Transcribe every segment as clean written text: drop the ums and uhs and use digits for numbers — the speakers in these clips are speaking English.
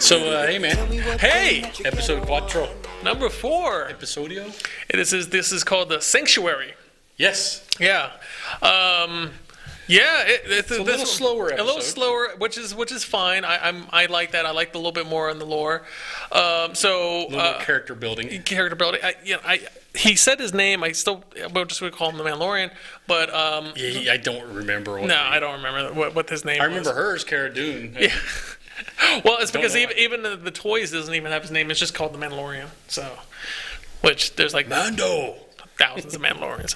So, hey man, Hey, episode quattro, number 4. episodio. This is called the Sanctuary. Yes, Yeah, it's a little slower A little episode. slower, which is fine. I like that. I like a little bit more on the lore. a little more character building. Character building. He said his name. We'll just call him the Mandalorian. But Yeah, I don't remember. I don't remember what his name. I remember was. hers, Cara Dune. Yeah. Well, it's because know even the toys doesn't even have his name. It's just called the Mandalorian. So, which there's like Mando. thousands of Mandalorians.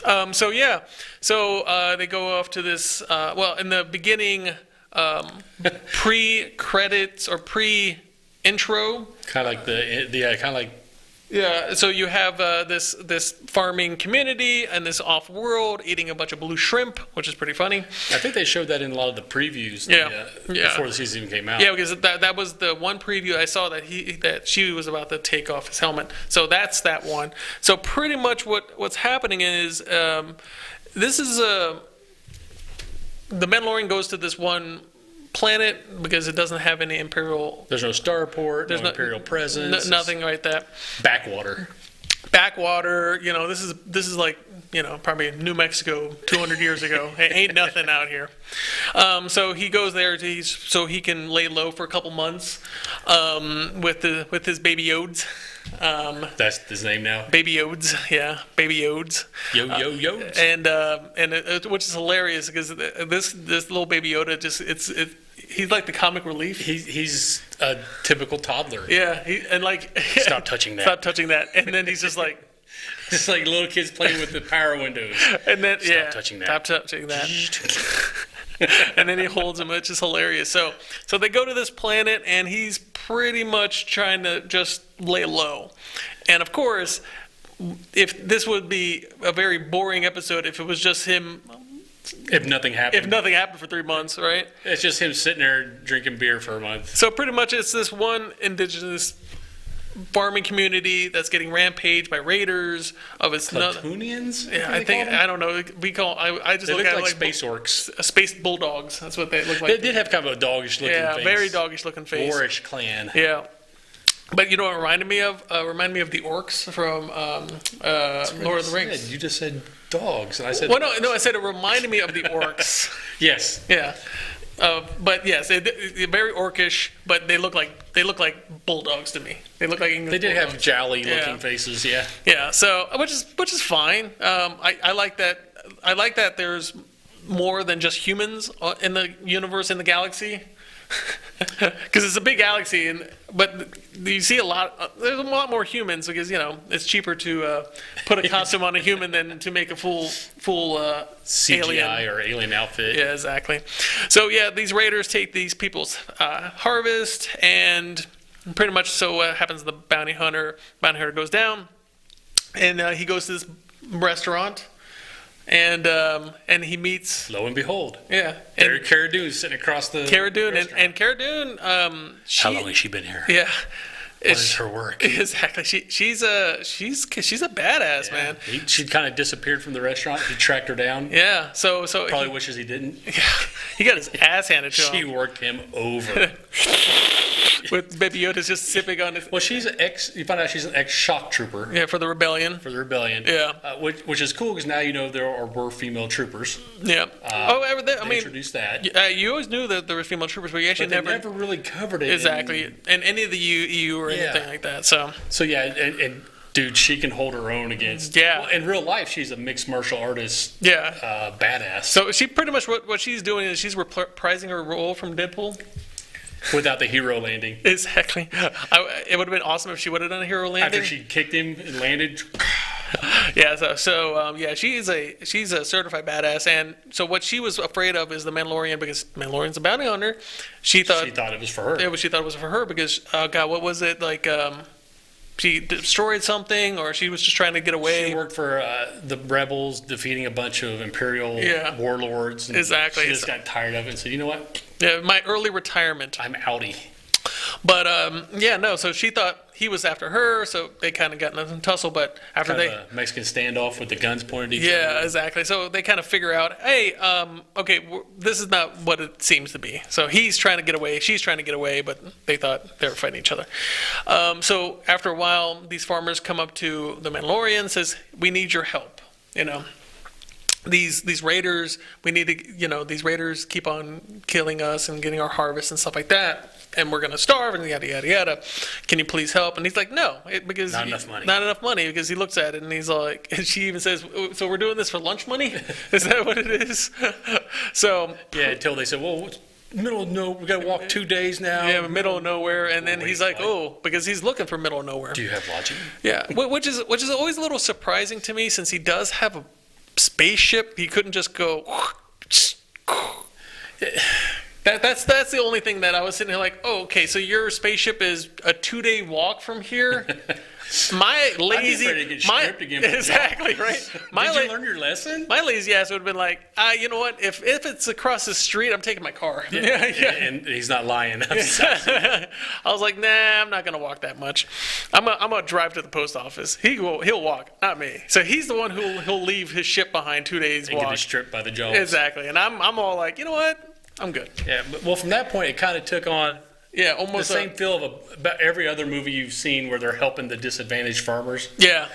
So they go off to this. In the beginning, pre-credits or pre-intro. Kind of like kind of like. Yeah. So you have this farming community and this off-world eating a bunch of blue shrimp, which is pretty funny. I think they showed that in a lot of the previews. Yeah. Before the season even came out. Yeah, because that was the one preview I saw that she was about to take off his helmet. So that's that one. So pretty much what's happening is this is the Mandalorian goes to this one planet because it doesn't have any Imperial. There's no starport, no Imperial presence. Nothing like that. Backwater. Backwater. This is like probably New Mexico 200 years ago. Ain't nothing out here. So he goes there so he can lay low for a couple months with his baby Yodes. That's his name now. Baby Yodes, yeah, Baby Yodes. Yodes. And which is hilarious because this little Baby Yoda he's like the comic relief. He's a typical toddler. Yeah, Stop touching that. Stop touching that, and then he's just like. It's like little kids playing with the power windows. And then Stop touching that. Stop touching that. And then he holds him, which is hilarious. So they go to this planet, and he's pretty much trying to just lay low. And of course, if this would be a very boring episode if it was just him. If nothing happened. If nothing happened for 3 months, right? It's just him sitting there drinking beer for a month. So pretty much it's this one indigenous farming community that's getting rampaged by raiders of its Klatooinians? Yeah, I don't know. I just they look look at it like space orcs. Space bulldogs. That's what they look like. They did have kind of a doggish looking face. Yeah, very doggish looking face. Boorish clan. Yeah. But you know what it reminded me of? Reminded me of the orcs from Lord of the Rings. You just said dogs, and I said. Well, no, I said it reminded me of the orcs. Yes. Yeah. But yes, they're very orcish, but they look like bulldogs to me. They look like English They did bulldogs. have jowly-looking faces, yeah. Yeah. So which is fine. I like that. I like that there's more than just humans in the universe, in the galaxy. Because it's a big galaxy, but you see there's a lot more humans because it's cheaper to put a costume on a human than to make a full CGI or alien outfit. Yeah, exactly. So yeah, these raiders take these people's harvest, and pretty much so what happens. The bounty hunter goes down, and he goes to this restaurant. And he meets. Lo and behold, Yeah, and Cara Dune sitting across the. Cara Dune restaurant. and Cara Dune. How long has she been here? Yeah, What is her work? Exactly. She's a badass, man. She kind of disappeared from the restaurant. He tracked her down. Yeah. So Probably wishes he didn't. Yeah, he got his ass handed to She him. worked him over. With Baby Yoda's just sipping on his. Well, you find out she's an ex-shock trooper. Yeah, for the rebellion. For the rebellion. Yeah. Which is cool because now you know there were female troopers. Yeah. They introduced that. You always knew that there were female troopers, but you actually But they never really covered it. Exactly. In any of the EU or anything like that. So yeah, and dude, she can hold her own against. Yeah. Well, in real life, she's a mixed martial artist. Yeah. Badass. So she pretty much what she's doing is she's reprising her role from Deadpool. Without the hero landing. Exactly. It would have been awesome if she would have done a hero landing. After she kicked him and landed. Yeah. She's a certified badass, and so what she was afraid of is the Mandalorian because Mandalorian's a bounty hunter. She thought it was for her. She thought it was for her because God, what was it like? She destroyed something, or she was just trying to get away. She worked for the rebels, defeating a bunch of Imperial warlords. And exactly. She just got tired of it and said, "You know what? Yeah, my early retirement. I'm outie." But so she thought he was after her, so they kind of got in a tussle. But after kind of a Mexican standoff with the guns pointed at each other. Yeah, exactly. So they kind of figure out, hey, okay, this is not what it seems to be. So he's trying to get away, she's trying to get away, but they thought they were fighting each other. So after a while, these farmers come up to the Mandalorian and says, we need your help, These raiders, we need to, these raiders keep on killing us and getting our harvest and stuff like that, and we're going to starve and yada, yada, yada. Can you please help? And he's like, no, because not enough money. Not enough money, because he looks at it and he's like, and she even says, so we're doing this for lunch money? Is that what it is? So. Yeah, until they said, well, middle of nowhere, we got to walk 2 days now. Yeah, middle of nowhere, and then he's like, oh, because he's looking for middle of nowhere. Do you have lodging? Yeah, which is always a little surprising to me, since he does have a spaceship. He couldn't just go. That's the only thing that I was sitting here like, oh, okay, so your spaceship is a 2-day walk from here. My lazy, exactly right. Did you learn your lesson? My lazy ass would have been like, you know what? If it's across the street, I'm taking my car. Yeah. And he's not lying. I was like, nah, I'm not gonna walk that much. I'm gonna drive to the post office. He'll walk, not me. So he's the one who'll leave his ship behind 2 days walk. And get stripped by the jaws. Exactly. And I'm all like, you know what? I'm good. Yeah. Well, from that point, it kind of took on. Yeah, almost the same feel of about every other movie you've seen where they're helping the disadvanged farmers. Yeah,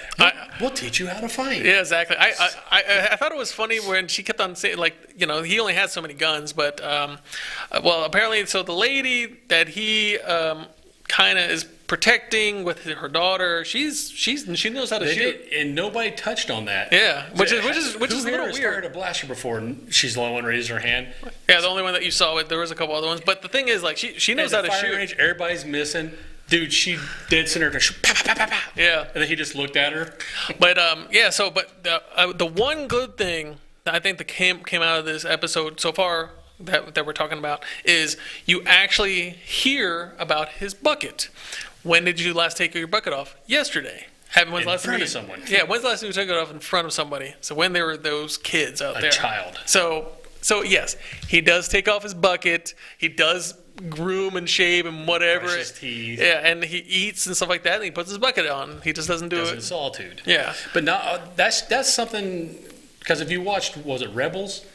we'll teach you how to fight. Yeah, exactly. I thought it was funny when she kept on saying, like, he only had so many guns, but well, apparently, so the lady that he kind of is protecting with her daughter, she knows how to shoot, and nobody touched on that. Yeah, which is a little weird. Started a blaster before, and she's the only one raising her hand. Yeah, the only one that you saw. There was a couple other ones, but the thing is, like, she knows how to shoot. Range, everybody's missing. Dude, she dead center to shoot. Yeah, and then he just looked at her. But yeah, so but the one good thing that I think that came out of this episode so far that we're talking about is you actually hear about his bucket. When did you last take your bucket off? Yesterday. In front of someone. Yeah, when's the last time you took it off in front of somebody? So when there were those kids out there. A child. So yes, he does take off his bucket. He does groom and shave and whatever. Brush his teeth. Yeah, and he eats and stuff like that, and he puts his bucket on. He just doesn't do it. In solitude. Yeah. But that's something, because if you watched, was it Rebels?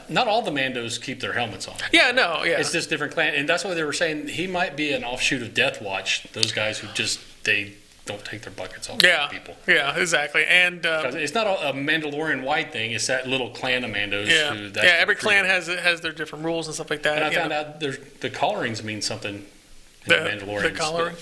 Not all the Mandos keep their helmets on. Yeah, no, yeah. It's just different clan, and that's why they were saying he might be an offshoot of Death Watch. Those guys who they don't take their buckets off people. Yeah, exactly. And it's not a Mandalorian wide thing. It's that little clan of Mandos. Yeah, every clan has their different rules and stuff like that. And I found out the colorings mean something. The Mandalorians. The coloring?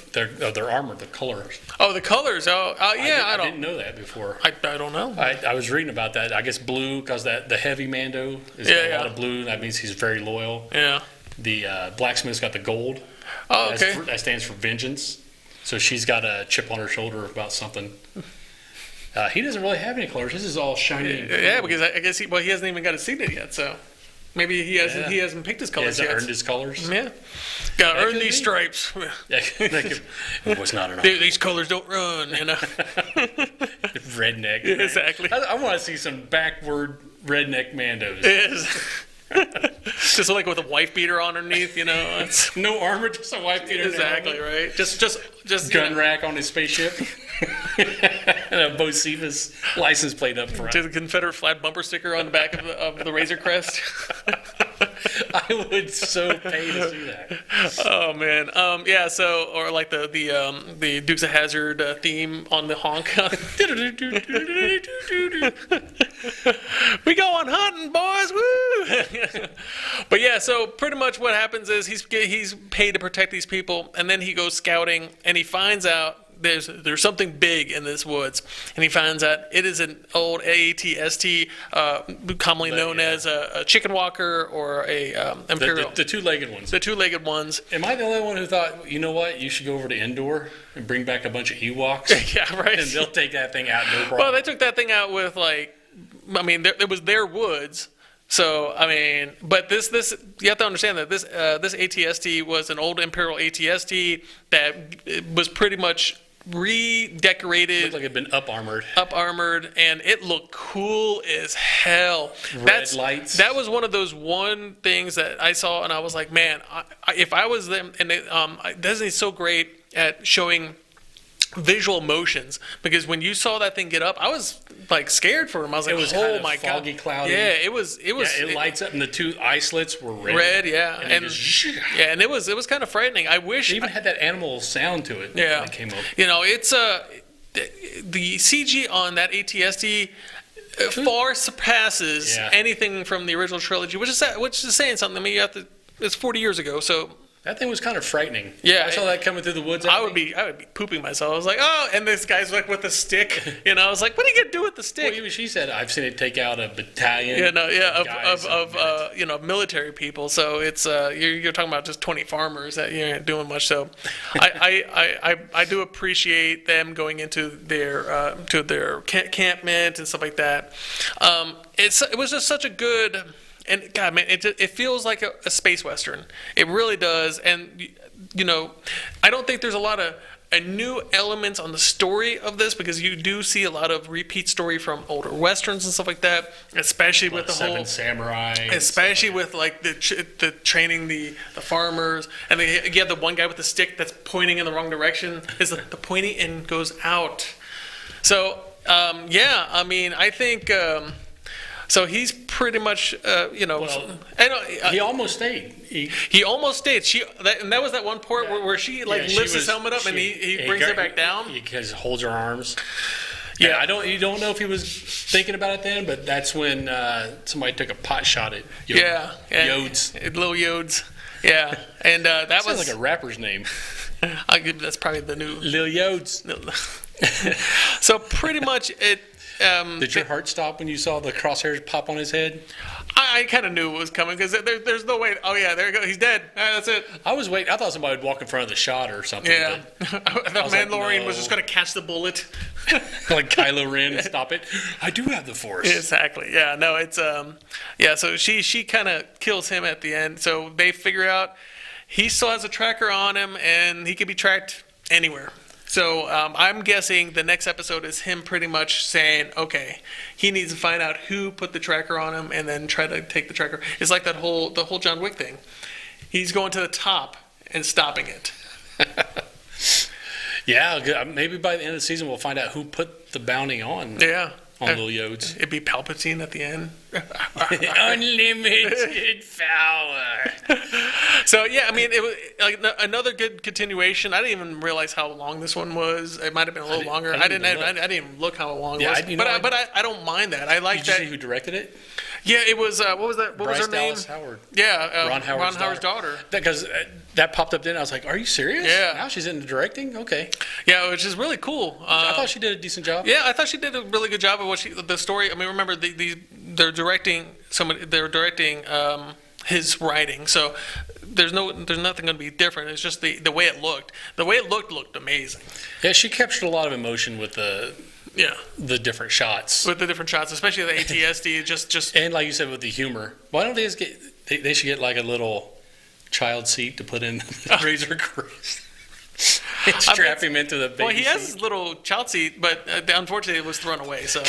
Their armor, the colors. Oh, the colors. Oh, yeah. I didn't know that before. I don't know. I was reading about that. I guess blue, because the heavy Mando is got a lot of blue. That means he's very loyal. Yeah. The blacksmith's got the gold. Oh, okay. That stands for vengeance. So she's got a chip on her shoulder about something. He doesn't really have any colors. This is all shiny. Yeah, because I guess he hasn't even got to see it yet. So maybe he hasn't picked his colors yet. He hasn't earned his colors. Yeah. Got to earn these stripes. It was not enough. These colors don't run, Redneck. Yeah, exactly. I want to see some backward redneck Mandos. Just like with a wife beater underneath, It's no armor, just a wife beater. Exactly right. Just gun rack on his spaceship. And a Bocephus license plate up front. To the Confederate flag bumper sticker on the back of the Razor Crest. I would so pay to see that. Oh man, yeah. So, or like the Dukes of Hazzard theme on the honk. We going hunting, boys! Woo! But yeah, so pretty much what happens is he's paid to protect these people, and then he goes scouting, and he finds out there's something big in this woods, and he finds out it is an old ATST, commonly known as a chicken walker or a imperial. The two-legged ones. The two-legged ones. Am I the only one who thought, you know what, you should go over to Endor and bring back a bunch of Ewoks? Yeah, right. And they'll take that thing out, no problem. Well, they took that thing out with it was their woods. So, but this you have to understand that this ATST was an old Imperial ATST that was pretty much redecorated. Looked like it'd been up armored, and it looked cool as hell. Red lights. That was one of those things that I saw, and I was like, man, if I was them, and Disney's so great at showing visual motions, because when you saw that thing get up, I was like scared for him. I was like, was oh kind of my foggy, god, cloudy. yeah, it was. It lights up, and the two eye slits were red. Red, yeah, and and it was kind of frightening. I wish it even had that animal sound to it. Yeah, when it came up. You know, it's the CG on that ATSD far surpasses anything from the original trilogy, which is saying something. I mean, it's 40 years ago, so. That thing was kind of frightening. Yeah, I saw that coming through the woods. I would be pooping myself. I was like, oh, and this guy's like with a stick. You know, I was like, what are you gonna do with the stick? Well, even she said, I've seen it take out a battalion. Of military people. So it's you're talking about just 20 farmers that you ain't doing much. So, I do appreciate them going into their to their campment and stuff like that. It was just such a good. And God, man, it feels like a space western. It really does. And you know, I don't think there's a lot of new elements on the story of this, because you do see a lot of repeat story from older westerns and stuff like that. Especially with the Seven whole Samurai. Especially with like the training the farmers, and you have the one guy with the stick that's pointing in the wrong direction. Is the pointing and goes out. So I mean, I think. So he's pretty much, he almost stayed. He almost stayed. That was that one part where she lifts his helmet up and he brings it back down. He holds her arms. Yeah, you don't know if he was thinking about it then, but that's when somebody took a pot shot at Yoda. Yodes. Little Yodes. Yeah, and that sounds like a rapper's name. That's probably the new Lil Yodes. So pretty much it. Did your heart stop when you saw the crosshairs pop on his head? I kind of knew it was coming, because there's no way. Oh yeah, there you go. He's dead. That's it. I was waiting. I thought somebody would walk in front of the shot or something. Yeah, the Mandalorian was just going to catch the bullet, like Kylo Ren, and stop it. I do have the Force. Exactly. Yeah. No, it's So she kind of kills him at the end. So they figure out he still has a tracker on him, and he can be tracked anywhere. So I'm guessing the next episode is him pretty much saying, okay, he needs to find out who put the tracker on him, and then try to take the tracker. It's like the whole John Wick thing. He's going to the top and stopping it. Yeah, maybe by the end of the season we'll find out who put the bounty on. Yeah. On Lil Yodes. It'd be Palpatine at the end. Unlimited power. So yeah, I mean, it was like another good continuation. I didn't even realize how long this one was. It might have been a little longer. I didn't even look how long it was. But I don't mind that. I like that. Did you see who directed it? Yeah, it was. What was that? What Bryce was her name? Dallas Howard. Yeah, Ron Howard's daughter. Because that popped up then. I was like, "Are you serious? Yeah. Now she's into directing. Okay. Yeah, which is really cool. I thought she did a decent job. Yeah, I thought she did a really good job of the story. I mean, remember they're directing somebody. They're directing his writing, so there's nothing going to be different. It's just the way it looked. The way it looked amazing. Yeah, she captured a lot of emotion with the different shots. With the different shots, especially the ATSD, just and like you said, with the humor. Why don't they just they should get like a little child seat to put in the Razor Crest. Strap him into the baby Well, he has seat. his little child seat, but unfortunately it was thrown away. So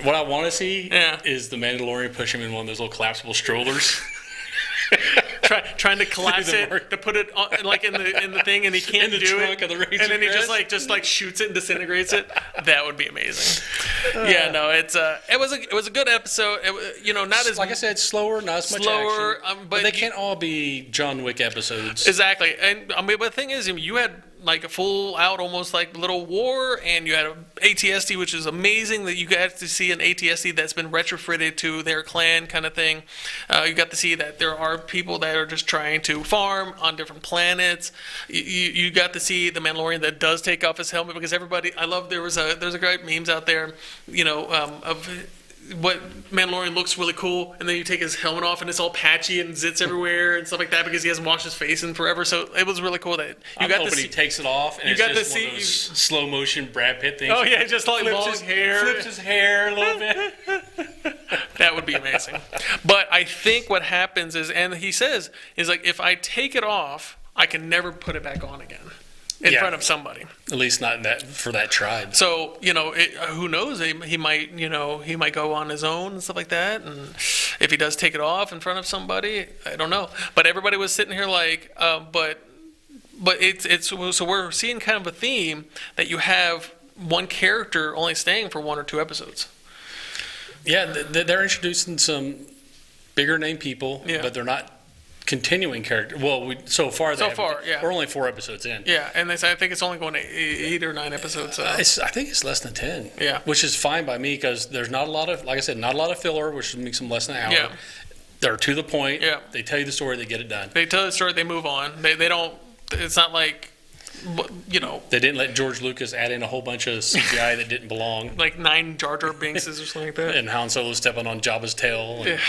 what I want to see is the Mandalorian push him in one of those little collapsible strollers. Trying to collapse it, to put it on, like in the thing, and he can't do it. Of the Razor and then he Crest. just shoots it and disintegrates it. That would be amazing. Yeah, no, it was a good episode. Not as like I said, slower, not as much action. But they can't all be John Wick episodes. Exactly, and I mean, but the thing is, you had like a full out, almost like little war, and you had an ATSD, which is amazing that you got to see an ATSD that's been retrofitted to their clan kind of thing. You got to see that there are people that are just trying to farm on different planets. You got to see the Mandalorian that does take off his helmet, because everybody, I love, there's a great memes out there, of what Mandalorian looks really cool, and then you take his helmet off and it's all patchy and zits everywhere and stuff like that, because he hasn't washed his face in forever. So it was really cool that you got to see. He takes it off and you got to see one of those slow motion Brad Pitt things. Oh yeah, just like flips his hair a little bit. That would be amazing. But I think what happens is, and he says, is like, if I take it off, I can never put it back on again. In front of somebody, at least not for that tribe. So who knows? He might go on his own and stuff like that. And if he does take it off in front of somebody, I don't know. But everybody was sitting here like, but but it's so we're seeing kind of a theme that you have one character only staying for 1 or 2 episodes. Yeah, they're introducing some bigger name people, Yeah. but they're not continuing character. Well, so far, yeah. We're only 4 episodes in. Yeah, and I think it's only going to 8 or 9 episodes. So. I think it's less than 10. Yeah. Which is fine by me because there's not a lot of, like I said, not a lot of filler, which makes them less than an hour. Yeah. They're to the point. Yeah. They tell you the story, they get it done. They tell the story, they move on. They don't. It's not like, you know. They didn't let George Lucas add in a whole bunch of CGI that didn't belong. Like 9 Jar Jar Binkses or something like that. And Han Solo stepping on Jabba's tail. Yeah.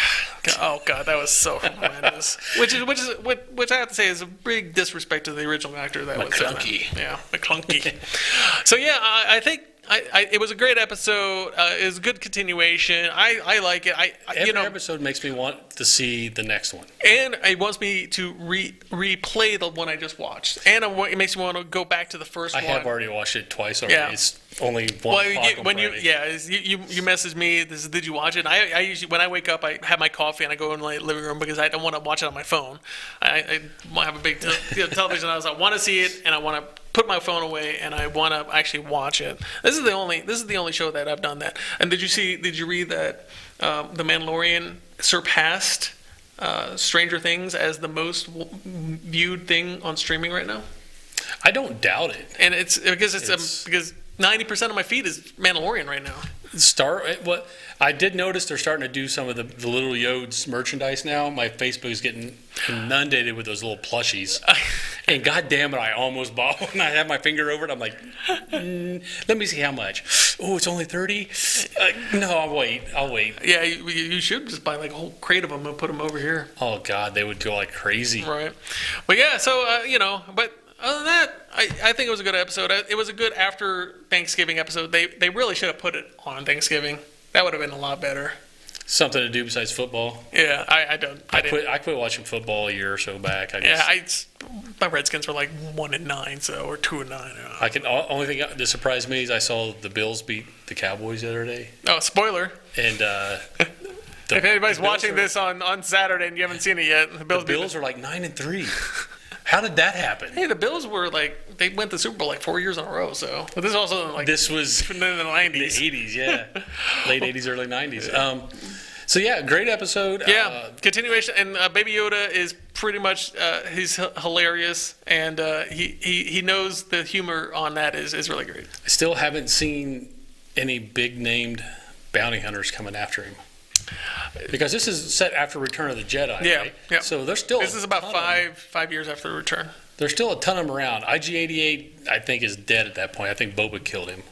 Oh god, that was so horrendous. Which I have to say is a big disrespect to the original actor that was McClunky. Yeah, McClunky. So yeah, I think it was a great episode. It was a good continuation. I like it. Every episode makes me want to see the next one. And it wants me to replay the one I just watched. And it makes me want to go back to the first one. I have already watched it twice already. Yeah. It's only one o'clock on Friday. You messaged me. Did you watch it? And I usually, when I wake up, I have my coffee and I go in my living room because I don't want to watch it on my phone. I have a big television. I want to see it and I want to put my phone away and I want to actually watch it. This is the only show that I've done that. And did you read that The Mandalorian surpassed Stranger Things as the most viewed thing on streaming right now? I don't doubt it. And it's because 90% of my feed is Mandalorian right now. What I did notice, they're starting to do some of the little Yodes merchandise now. My Facebook is getting inundated with those little plushies, and god damn it, I almost bought one. I had my finger over it. I'm like, let me see how much. Oh, it's only 30. No, I'll wait. Yeah, you should just buy like a whole crate of them and put them over here. Oh god, they would go like crazy. Right, but yeah, so but. Other than that, I think it was a good episode. It was a good after Thanksgiving episode. They really should have put it on Thanksgiving. That would have been a lot better. Something to do besides football. Yeah, I quit watching football a year or so back. My Redskins were like 1-9, or 2-9. Only thing that surprised me is I saw the Bills beat the Cowboys the other day. Oh, spoiler! And if anybody's watching this on Saturday and you haven't seen it yet, the Bills are like 9-3. How did that happen? Hey, the Bills were like, they went to the Super Bowl like 4 years in a row. So, but this is also like this was in the 90s, the 80s, yeah, late 80s, early 90s. So yeah, great episode. Yeah, continuation, and Baby Yoda is pretty much he's hilarious, and he knows the humor on that is really great. I still haven't seen any big named bounty hunters coming after him. Because this is set after Return of the Jedi, yeah, right? Yeah. So there's still this is about 5 years after the Return. There's still a ton of them around. IG-88, I think, is dead at that point. I think Boba killed him.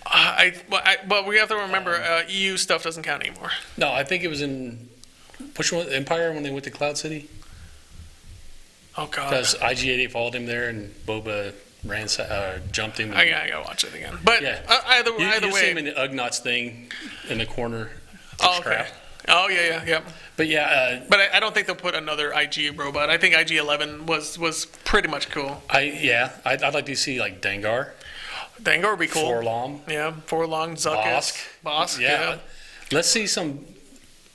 But we have to remember EU stuff doesn't count anymore. No, I think it was in which one? Empire when they went to Cloud City. Oh God! Because IG-88 followed him there and Boba jumped him. I gotta watch it again. But yeah. either way, you see him in the Ugnaughts thing in the corner. Oh, okay. Oh yeah. But yeah, but I don't think they'll put another IG robot. I think IG-11 was pretty much cool. I'd like to see like Dengar. Dengar would be cool. Forlom. Yeah, Forlong, Zuckus. Bosk. Yeah. Let's see some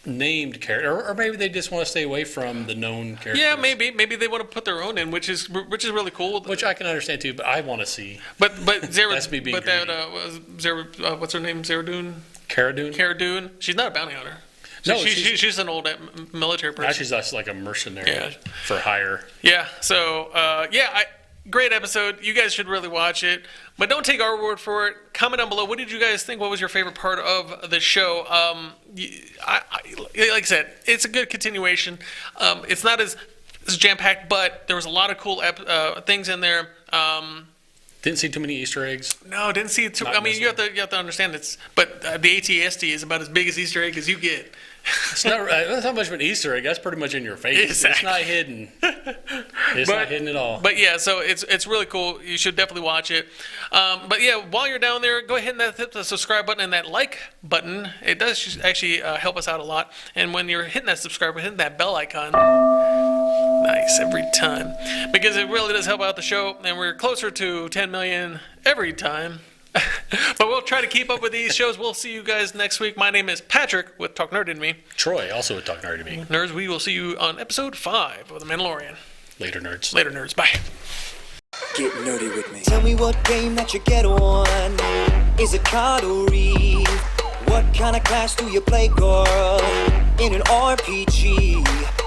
named character, or maybe they just want to stay away from the known characters. Yeah, maybe they want to put their own in, which is really cool. Which I can understand too, but I want to see. But Zara, that's me being greedy. What's her name? Cara Dune. Cara Dune. She's not a bounty hunter. No, she's an old military person. Actually, that's like a mercenary for hire. Yeah. So great episode. You guys should really watch it, but don't take our word for it. Comment down below. What did you guys think? What was your favorite part of the show? Like I said, it's a good continuation. It's not as jam-packed, but there was a lot of cool things in there. Didn't see too many Easter eggs. No, didn't see it too. I mean, you have to understand but the ATST is about as big as Easter egg as you get. It's not much of an Easter egg. That's pretty much in your face. Exactly. It's not hidden. It's not hidden at all. But yeah, so it's really cool. You should definitely watch it. But yeah, while you're down there, go ahead and hit the subscribe button and that like button. It does actually help us out a lot. And when you're hitting that subscribe button, hit that bell icon. Nice every time, because it really does help out the show, and we're closer to 10 million every time. But we'll try to keep up with these shows. We'll see you guys next week. My name is Patrick with Talk Nerd in Me. Troy, also with Talk Nerd in Me. Nerds, we will see you on episode 5 of The Mandalorian. Later, nerds. Later, nerds. Bye. Get nerdy with me. Tell me what game that you get on. Is it card or read? What kind of class do you play, girl? In an RPG.